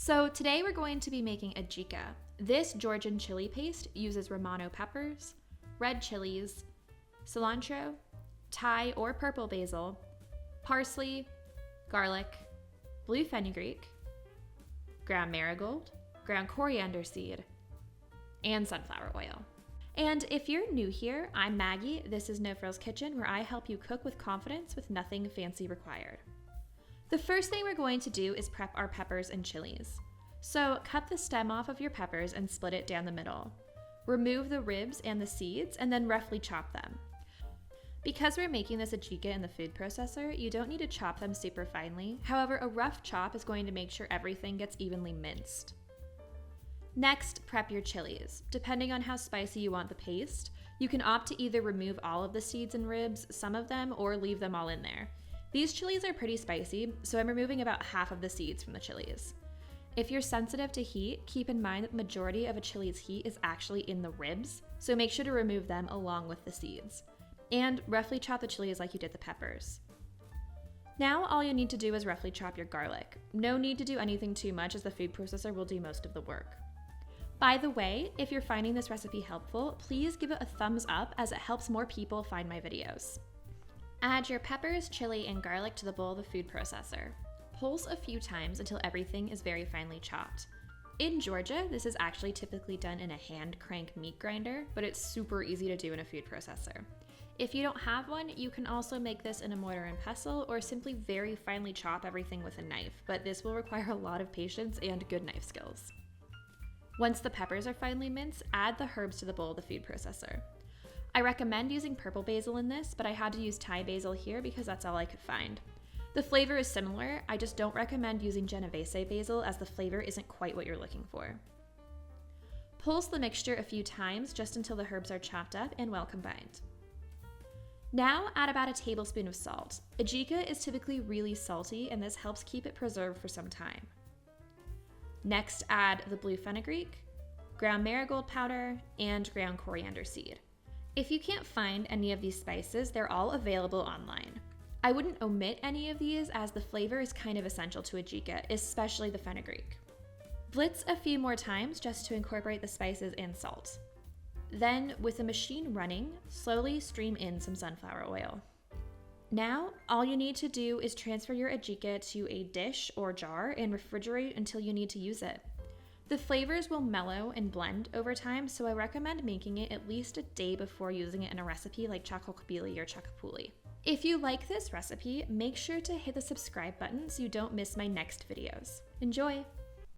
So today we're going to be making adjika. This Georgian chili paste uses Romano peppers, red chilies, cilantro, Thai or purple basil, parsley, garlic, blue fenugreek, ground marigold, ground coriander seed, and sunflower oil. And if you're new here, I'm Maggie. This is No Frills Kitchen, where I help you cook with confidence with nothing fancy required. The first thing we're going to do is prep our peppers and chilies. So cut the stem off of your peppers and split it down the middle. Remove the ribs and the seeds and then roughly chop them. Because we're making this adjika in the food processor, you don't need to chop them super finely. However, a rough chop is going to make sure everything gets evenly minced. Next, prep your chilies. Depending on how spicy you want the paste, you can opt to either remove all of the seeds and ribs, some of them, or leave them all in there. These chilies are pretty spicy, so I'm removing about half of the seeds from the chilies. If you're sensitive to heat, keep in mind that the majority of a chili's heat is actually in the ribs, so make sure to remove them along with the seeds. And roughly chop the chilies like you did the peppers. Now all you need to do is roughly chop your garlic. No need to do anything too much, as the food processor will do most of the work. By the way, if you're finding this recipe helpful, please give it a thumbs up, as it helps more people find my videos. Add your peppers, chili, and garlic to the bowl of the food processor. Pulse a few times until everything is very finely chopped. In Georgia, this is actually typically done in a hand crank meat grinder, but it's super easy to do in a food processor. If you don't have one, you can also make this in a mortar and pestle, or simply very finely chop everything with a knife, but this will require a lot of patience and good knife skills. Once the peppers are finely minced, add the herbs to the bowl of the food processor. I recommend using purple basil in this, but I had to use Thai basil here because that's all I could find. The flavor is similar, I just don't recommend using Genovese basil, as the flavor isn't quite what you're looking for. Pulse the mixture a few times just until the herbs are chopped up and well combined. Now add about a tablespoon of salt. Adjika is typically really salty, and this helps keep it preserved for some time. Next, add the blue fenugreek, ground marigold powder, and ground coriander seed. If you can't find any of these spices, they're all available online. I wouldn't omit any of these, as the flavor is kind of essential to adjika, especially the fenugreek. Blitz a few more times just to incorporate the spices and salt. Then, with the machine running, slowly stream in some sunflower oil. Now, all you need to do is transfer your adjika to a dish or jar and refrigerate until you need to use it. The flavors will mellow and blend over time, so I recommend making it at least a day before using it in a recipe like chakhokhbili or chakapuli. If you like this recipe, make sure to hit the subscribe button so you don't miss my next videos. Enjoy!